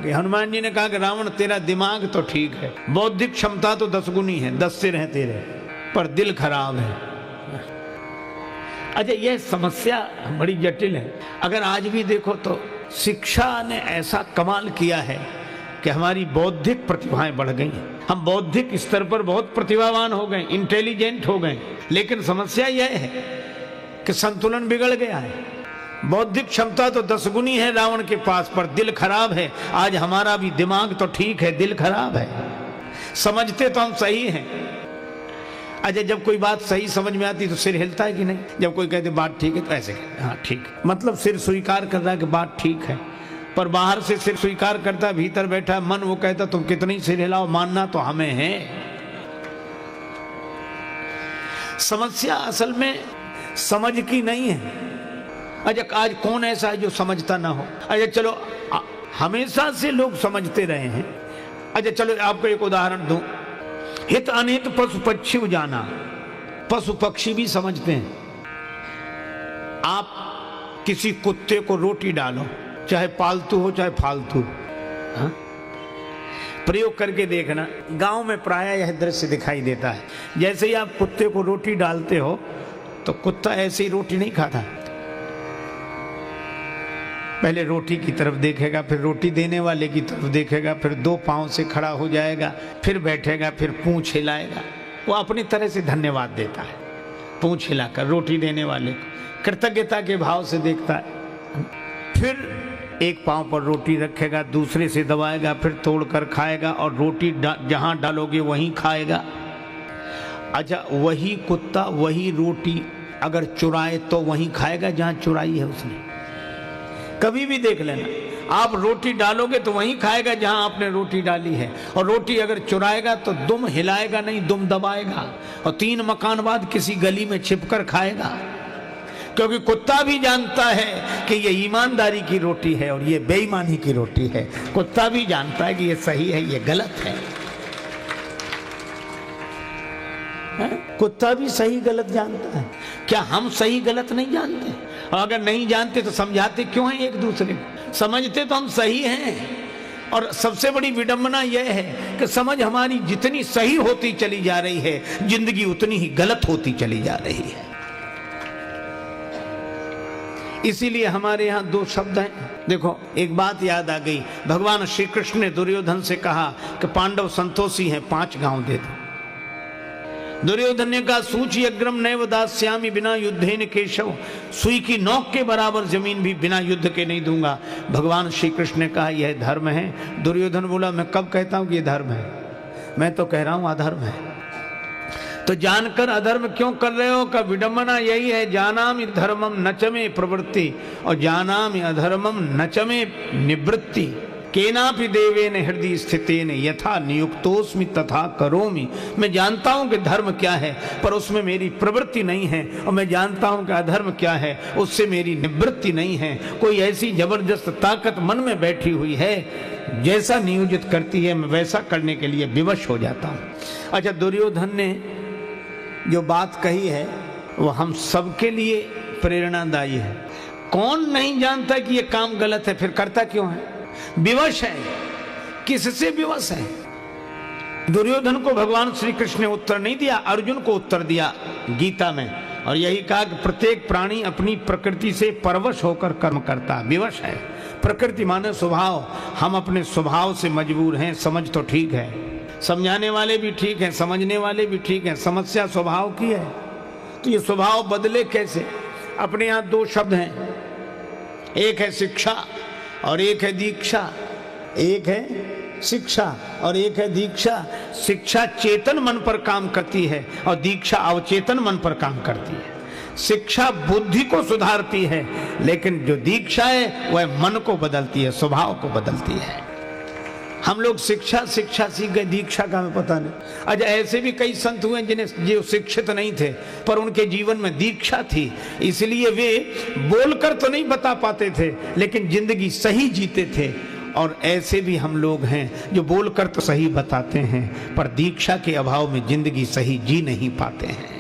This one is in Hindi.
हनुमान जी ने कहा कि रावण तेरा दिमाग तो ठीक है, बौद्धिक क्षमता तो 10 गुनी है, 10 सिर हैं तेरे, पर दिल खराब है। अच्छा, यह समस्या बड़ी जटिल है। अगर आज भी देखो तो शिक्षा ने ऐसा कमाल किया है कि हमारी बौद्धिक प्रतिभाएं बढ़ गई, हम बौद्धिक स्तर पर बहुत प्रतिभावान हो गए, इंटेलिजेंट हो गए, लेकिन समस्या यह है कि संतुलन बिगड़ गया है। बौद्धिक क्षमता तो 10 गुनी है रावण के पास, पर दिल खराब है। आज हमारा भी दिमाग तो ठीक है, दिल खराब है। समझते तो हम सही हैं। अच्छा, जब कोई बात सही समझ में आती तो सिर हिलता है कि नहीं? जब कोई कहते बात ठीक है तो ऐसे हाँ ठीक है, मतलब सिर स्वीकार कर रहा है कि बात ठीक है, पर बाहर से सिर स्वीकार करता, भीतर बैठा मन वो कहता तुम कितनी सिर हिलाओ, मानना तो हमें है। समस्या असल में समझ की नहीं है। अच्छा, आज कौन ऐसा है जो समझता ना हो? अच्छा चलो, हमेशा से लोग समझते रहे हैं। अच्छा चलो आपको एक उदाहरण दूं। हित अनित पशु पक्षी जाना, पशु पक्षी भी समझते हैं। आप किसी कुत्ते को रोटी डालो, चाहे पालतू हो चाहे फालतू, हाँ? प्रयोग करके देखना, गांव में प्रायः यह दृश्य दिखाई देता है। जैसे ही आप कुत्ते को रोटी डालते हो तो कुत्ता ऐसे ही रोटी नहीं खाता, पहले रोटी की तरफ देखेगा, फिर रोटी देने वाले की तरफ देखेगा, फिर 2 पांव से खड़ा हो जाएगा, फिर बैठेगा, फिर पूंछ हिलाएगा। वो अपनी तरह से धन्यवाद देता है, पूंछ हिलाकर रोटी देने वाले को कृतज्ञता के भाव से देखता है। फिर एक पांव पर रोटी रखेगा, दूसरे से दबाएगा, फिर तोड़कर खाएगा, और रोटी जहां डालोगे वहीं खाएगा। अच्छा, वही कुत्ता वही रोटी अगर चुराए तो वहीं खाएगा जहां चुराई है उसने। कभी भी देख लेना, आप रोटी डालोगे तो वहीं खाएगा जहां आपने रोटी डाली है, और रोटी अगर चुराएगा तो दुम हिलाएगा नहीं, दुम दबाएगा, और 3 मकान बाद किसी गली में छिपकर खाएगा। क्योंकि कुत्ता भी जानता है कि ये ईमानदारी की रोटी है और ये बेईमानी की रोटी है। कुत्ता भी जानता है कि ये सही है, ये गलत है। कुत्ता भी सही गलत जानता है। क्या हम सही गलत नहीं जानते? और अगर नहीं जानते तो समझाते क्यों हैं एक दूसरे को? समझते तो हम सही हैं। और सबसे बड़ी विडंबना यह है कि समझ हमारी जितनी सही होती चली जा रही है, जिंदगी उतनी ही गलत होती चली जा रही है। इसीलिए हमारे यहाँ 2 शब्द हैं। देखो, एक बात याद आ गई, भगवान श्री कृष्ण ने दुर्योधन से कहा कि पांडव संतोषी हैं, 5 गांव दे दो। दुर्योधन ने कहा सूची अग्रम नैव दास्यामि बिना युद्धेन केशव, सुई की नोक के बराबर जमीन भी बिना युद्ध के नहीं दूंगा। भगवान श्री कृष्ण ने कहा यह धर्म है। दुर्योधन बोला मैं कब कहता हूं कि यह धर्म है? मैं तो कह रहा हूं अधर्म है। तो जानकर अधर्म क्यों कर रहे हो? का विडंबना यही है, जानामि धर्मम नचमे प्रवृत्ति और जानामि अधर्मम नचमे निवृत्ति। केनापि देवेन हृदय स्थितेन यथा नियुक्तोस्मि तथा करोमि। मैं जानता हूं कि धर्म क्या है, पर उसमें मेरी प्रवृत्ति नहीं है, और मैं जानता हूं कि अधर्म क्या है, उससे मेरी निवृत्ति नहीं है। कोई ऐसी जबरदस्त ताकत मन में बैठी हुई है, जैसा नियोजित करती है मैं वैसा करने के लिए विवश हो जाता हूं। अच्छा, दुर्योधन ने जो बात कही है वो हम सबके लिए प्रेरणादायी है। कौन नहीं जानता कि ये काम गलत है, फिर करता क्यों है? विवश है। किससे विवश है? दुर्योधन को भगवान श्री कृष्ण ने उत्तर नहीं दिया, अर्जुन को उत्तर दिया गीता में, और यही कहा कि प्रत्येक प्राणी अपनी प्रकृति से परवश होकर कर्म करता, विवश है। प्रकृति माने स्वभाव। हम अपने स्वभाव से मजबूर हैं। समझ तो ठीक है, समझाने वाले भी ठीक हैं, समझने वाले भी ठीक हैं। समस्या स्वभाव की है। तो ये स्वभाव बदले कैसे? अपने यहाँ 2 शब्द हैं, एक है शिक्षा और एक है दीक्षा। एक है शिक्षा और एक है दीक्षा। शिक्षा चेतन मन पर काम करती है और दीक्षा अवचेतन मन पर काम करती है। शिक्षा बुद्धि को सुधारती है, लेकिन जो दीक्षा है वह मन को बदलती है, स्वभाव को बदलती है। हम लोग शिक्षा सीख गए, दीक्षा का हमें पता नहीं। अच्छा, ऐसे भी कई संत हुए जिन्हें जो शिक्षित नहीं थे पर उनके जीवन में दीक्षा थी, इसलिए वे बोलकर तो नहीं बता पाते थे लेकिन जिंदगी सही जीते थे। और ऐसे भी हम लोग हैं जो बोलकर तो सही बताते हैं पर दीक्षा के अभाव में जिंदगी सही जी नहीं पाते हैं।